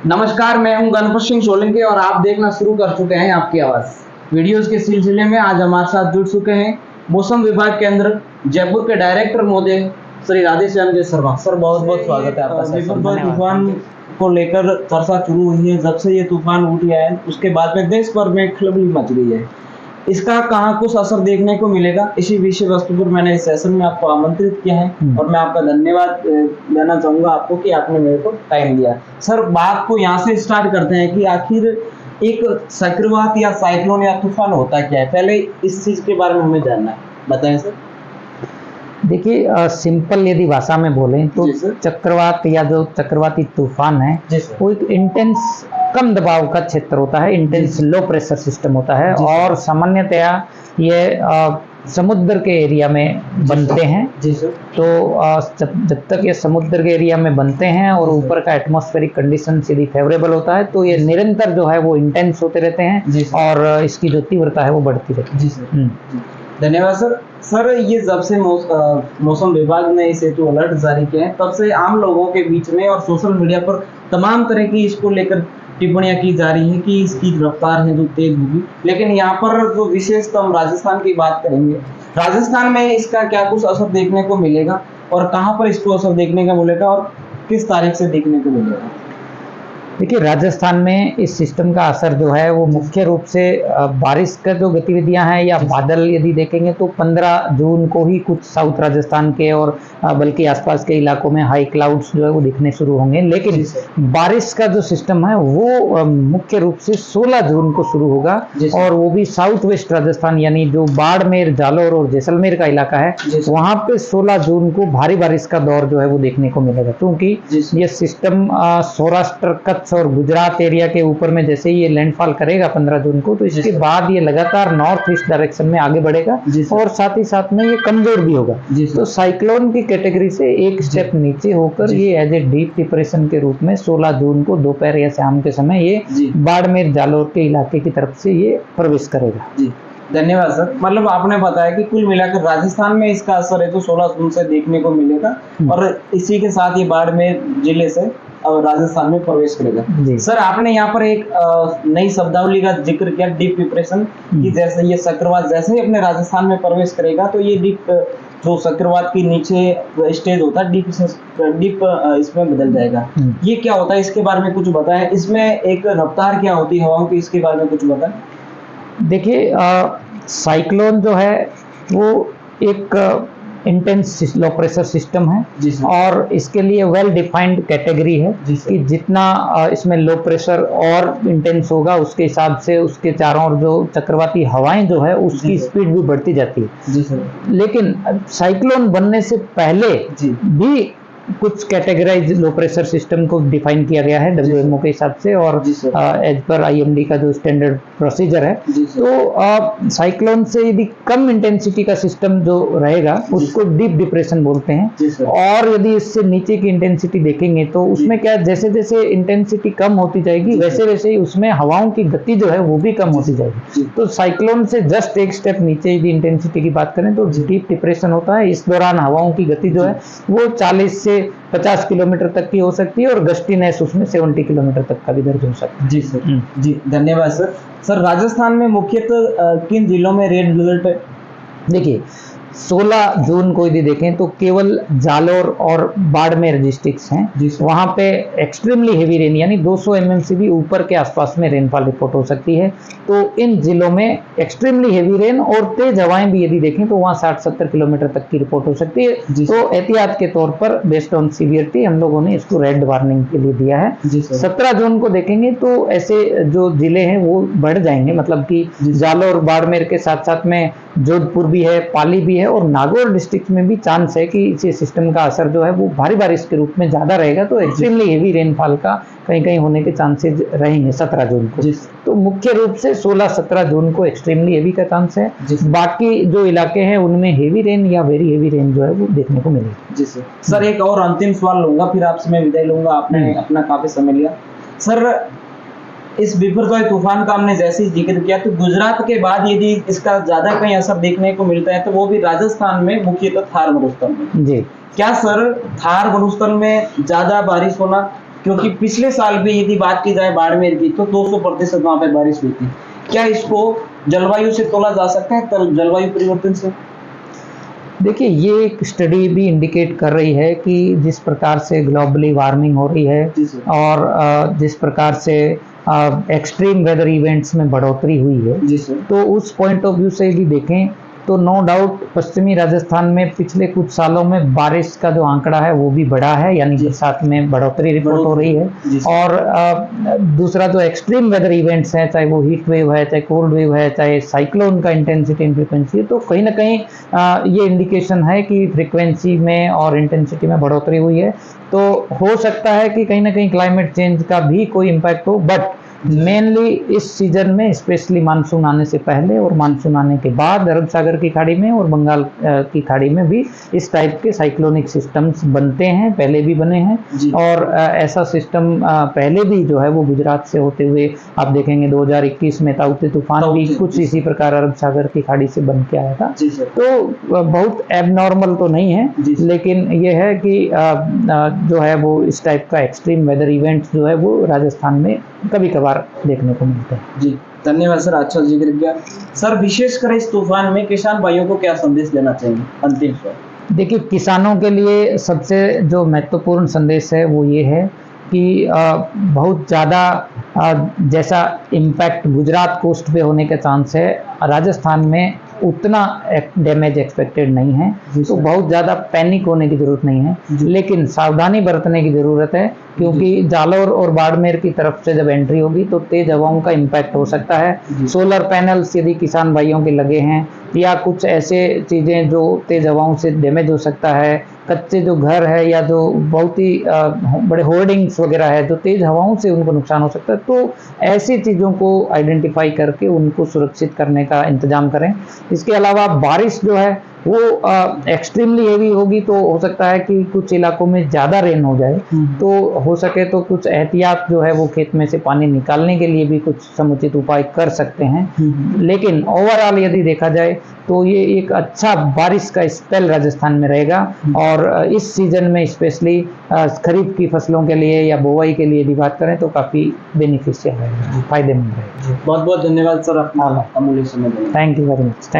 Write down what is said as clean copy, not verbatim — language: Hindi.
नमस्कार, मैं हूं गणपत सिंह सोलंकी और आप देखना शुरू कर चुके हैं आपकी आवाज वीडियोस के सिलसिले में। आज हमारे साथ जुड़ चुके हैं मौसम विभाग केंद्र जयपुर के डायरेक्टर महोदय श्री राधेश्याम जी शर्मा। सर बहुत बहुत स्वागत है आपका। बिपरजॉय तूफान को लेकर चर्चा शुरू हुई है। जब से ये तूफान उठ गया है उसके बाद में देश भर में खलबली मच गई है। इसका कहाँ कुछ असर देखने को मिलेगा, इसी विषय वस्तु पर मैंने इस सेशन में आपको आमंत्रित किया है और मैं आपका धन्यवाद देना चाहूंगा आपको कि आपने मेरे को टाइम दिया। सर बात को यहाँ से स्टार्ट करते हैं कि आखिर एक चक्रवात या साइक्लोन या तूफान होता क्या है। पहले इस चीज के बारे में हमें जानना है, बताएं सर। देखिए सिंपल यदि भाषा में बोलें तो चक्रवात या जो चक्रवाती तूफान है वो एक इंटेंस कम दबाव का क्षेत्र होता है, इंटेंस लो प्रेशर सिस्टम होता है और सामान्यतया ये समुद्र के एरिया में बनते हैं। तो जब तक ये समुद्र के एरिया में बनते हैं और ऊपर का एटमॉस्फेरिक कंडीशन यदि फेवरेबल होता है तो ये निरंतर जो है वो इंटेंस होते रहते हैं और इसकी जो तीव्रता है वो बढ़ती रहती है। धन्यवाद सर। सर ये जब से मौसम विभाग ने इस हेतु अलर्ट जारी किए हैं तब से आम लोगों के बीच में और सोशल मीडिया पर तमाम तरह की इसको लेकर टिप्पणियां की जा रही हैं कि इसकी रफ्तार है जो तेज होगी। लेकिन यहाँ पर जो विशेषतः हम राजस्थान की बात करेंगे, राजस्थान में इसका क्या कुछ असर देखने को मिलेगा और कहाँ पर इसको असर देखने को मिलेगा और किस तारीख से देखने को मिलेगा। देखिए राजस्थान में इस सिस्टम का असर जो है वो मुख्य रूप से बारिश का जो गतिविधियां हैं या बादल यदि देखेंगे तो 15 जून को ही कुछ साउथ राजस्थान के और बल्कि आसपास के इलाकों में हाई क्लाउड्स जो है वो दिखने शुरू होंगे। लेकिन बारिश का जो सिस्टम है वो मुख्य रूप से 16 जून को शुरू होगा और वो भी साउथ वेस्ट राजस्थान यानी जो बाड़मेर, जालौर और जैसलमेर का इलाका है वहां पे 16 जून को भारी बारिश का दौर जो है वो देखने को मिलेगा। क्योंकि ये सिस्टम सौराष्ट्र, कच्छ और गुजरात एरिया के ऊपर में जैसे ही ये लैंडफॉल करेगा 15 जून को तो इसके बाद ये लगातार नॉर्थ ईस्ट डायरेक्शन में आगे बढ़ेगा और साथ ही साथ में ये कमजोर भी होगा। तो साइक्लोन की कैटेगरी से एक स्टेप नीचे होकर ये एज ए डीप डिप्रेशन के रूप में 16 जून को दोपहर या शाम के समय ये बाड़मेर, जालौर के इलाके की तरफ से ये प्रवेश करेगा। धन्यवाद सर। मतलब आपने बताया कि कुल मिलाकर राजस्थान में इसका असर है तो 16 जून से देखने को मिलेगा और इसी के साथ ये बाड़मेर जिले से राजस्थान में प्रवेश करेगा। सर आपने यहाँ पर एक नई शब्दावली का जिक्र किया, डीप डिप्रेशन की। जैसे ये चक्रवात जैसे ही अपने राजस्थान में प्रवेश करेगा तो ये डीप जो चक्रवात के नीचे स्टेज होता है डीप इसमें बदल जाएगा। ये क्या होता है, इसके बारे में कुछ बताएं। इसमें एक रफ्तार क्या होती है हवाओं की, इसके बारे में कुछ बताएं। देखिए साइक्लोन जो है वो एक इंटेंस लो प्रेशर सिस्टम है और इसके लिए वेल डिफाइंड कैटेगरी है कि जितना इसमें लो प्रेशर और इंटेंस होगा उसके हिसाब से उसके चारों ओर जो चक्रवाती हवाएं जो है उसकी स्पीड भी बढ़ती जाती है। लेकिन साइक्लोन बनने से पहले भी कुछ कैटेगराइज लो प्रेशर सिस्टम को डिफाइन किया गया है WMO के हिसाब से और एज पर IMD का जो स्टैंडर्ड प्रोसीजर है। तो साइक्लोन से यदि कम इंटेंसिटी का सिस्टम जो रहेगा उसको डीप डिप्रेशन बोलते हैं और यदि इससे नीचे की इंटेंसिटी देखेंगे तो उसमें क्या जैसे जैसे इंटेंसिटी कम होती जाएगी वैसे वैसे ही उसमें हवाओं की गति जो है वो भी कम होती जाएगी। तो साइक्लोन से जस्ट एक स्टेप नीचे यदि इंटेंसिटी की बात करें तो डीप डिप्रेशन होता है। इस दौरान हवाओं की गति जो है वो 40 से 50 किलोमीटर तक की हो सकती है और गस्टीनेस उसमें 70 किलोमीटर तक का भी दर्ज हो सकता है। जी सर। जी धन्यवाद सर। सर राजस्थान में मुख्यतः किन जिलों में रेड अलर्ट है। देखिए 16 जून को यदि देखें तो केवल जालौर और बाड़मेर डिस्ट्रिक्ट्स हैं वहां पे एक्सट्रीमली हेवी रेन यानी 200 mm से भी ऊपर के आसपास में रेनफॉल रिपोर्ट हो सकती है। तो इन जिलों में एक्सट्रीमली हेवी रेन और तेज हवाएं भी यदि देखें तो वहां 60-70 किलोमीटर तक की रिपोर्ट हो सकती है। तो एहतियात के तौर पर बेस्ड ऑन सीवियरिटी हम लोगों ने इसको रेड वार्निंग के लिए दिया है। 17 जून को देखेंगे तो ऐसे जो जिले हैं वो बढ़ जाएंगे, मतलब कि जालौर, बाड़मेर के साथ साथ में जोधपुर भी है, पाली भी है और नागौर डिस्ट्रिक्ट में भी चांस है कि इस सिस्टम का असर जो है वो भारी बारिश के रूप में ज्यादा रहेगा। तो एक्सट्रीमली हेवी रेनफॉल का कहीं कहीं होने के चांसेस रहेंगे 17 जून को। तो मुख्य रूप से 16-17 जून को एक्सट्रीमली हेवी का चांस है। बाकी जो इलाके हैं उनमें हेवी रेन या वेरी हेवी रेन जो है वो देखने को मिलेगी। जी सर एक और अंतिम सवाल लूंगा फिर आपसे मैं विदाई लूंगा, आपने अपना काफी समय लिया। सर इस बिपरजॉय तूफान का हमने जैसे ही जिक्र किया तो गुजरात के बाद यदि इसका ज्यादा कहीं असर देखने को मिलता है तो वो भी राजस्थान में, मुख्यतः थार मरुस्थल में। जी क्या सर थार मरुस्थल में ज्यादा बारिश होना क्योंकि पिछले साल भी यदि बात की जाए बाड़मेर की तो 200% वहां पे बारिश हुई थी। क्या इसको जलवायु से तोला जा सकता है, जलवायु परिवर्तन से? देखिए, ये एक स्टडी भी इंडिकेट कर रही है कि जिस प्रकार से ग्लोबली वार्मिंग हो रही है जी सर। और जिस प्रकार से एक्सट्रीम वेदर इवेंट्स में बढ़ोतरी हुई है, जी सर। तो उस पॉइंट ऑफ व्यू से भी देखें तो नो डाउट पश्चिमी राजस्थान में पिछले कुछ सालों में बारिश का जो आंकड़ा है वो भी बढ़ा है, यानी बरसात में बढ़ोतरी रिपोर्ट हो रही है। और दूसरा जो एक्सट्रीम वेदर इवेंट्स हैं, चाहे वो हीट वेव है, चाहे कोल्ड वेव है, चाहे साइक्लोन का इंटेंसिटी एंड फ्रिक्वेंसी है, तो कहीं ना कहीं ये इंडिकेशन है कि फ्रिक्वेंसी में और इंटेंसिटी में बढ़ोतरी हुई है। तो हो सकता है कि कहीं ना कहीं क्लाइमेट चेंज का भी कोई इम्पैक्ट हो, बट मेनली इस सीजन में स्पेशली मानसून आने से पहले और मानसून आने के बाद अरब सागर की खाड़ी में और बंगाल की खाड़ी में भी इस टाइप के साइक्लोनिक सिस्टम्स बनते हैं, पहले भी बने हैं। और ऐसा सिस्टम पहले भी जो है वो गुजरात से होते हुए आप देखेंगे 2021 में ताउते तूफान भी कुछ इसी प्रकार अरब सागर की खाड़ी से बन के आया था। तो बहुत एबनॉर्मल तो नहीं है, लेकिन ये है कि जो है वो इस टाइप का एक्सट्रीम वेदर इवेंट्स जो है वो राजस्थान में कभी कभार देखने को मिलते हैं। जी धन्यवाद सर, अच्छा जिक्र किया सर। विशेषकर इस तूफान में किसान भाइयों को क्या संदेश देना चाहिए अंतिम स्वर? देखिए, किसानों के लिए सबसे जो महत्वपूर्ण संदेश है वो ये है कि बहुत ज़्यादा जैसा इम्पैक्ट गुजरात कोस्ट पे होने के चांस है, राजस्थान में उतना डैमेज एक्सपेक्टेड नहीं है, तो बहुत ज़्यादा पैनिक होने की ज़रूरत नहीं है, लेकिन सावधानी बरतने की ज़रूरत है, क्योंकि जालौर और बाड़मेर की तरफ से जब एंट्री होगी तो तेज हवाओं का इम्पैक्ट हो सकता है। सोलर पैनल्स यदि किसान भाइयों के लगे हैं या कुछ ऐसे चीज़ें जो तेज हवाओं से डैमेज हो सकता है, कच्चे जो घर है या जो बहुत ही बड़े होर्डिंग्स वगैरह है जो तेज हवाओं से उनको नुकसान हो सकता है, तो ऐसी चीज़ों को आइडेंटिफाई करके उनको सुरक्षित करने का इंतजाम करें। इसके अलावा बारिश जो है वो एक्सट्रीमली हेवी होगी तो हो सकता है कि कुछ इलाकों में ज़्यादा रेन हो जाए, तो हो सके तो कुछ एहतियात जो है वो खेत में से पानी निकालने के लिए भी कुछ समुचित उपाय कर सकते हैं। लेकिन ओवरऑल यदि देखा जाए तो ये एक अच्छा बारिश का स्पेल राजस्थान में रहेगा और इस सीजन में स्पेशली खरीफ की फसलों के लिए या बुआई के लिए यदि बात करें तो काफ़ी बेनिफिशियल रहेगा, फायदेमंद रहेगा। बहुत बहुत धन्यवाद सर, अपना अमूल्य समय देने। Thank you very much.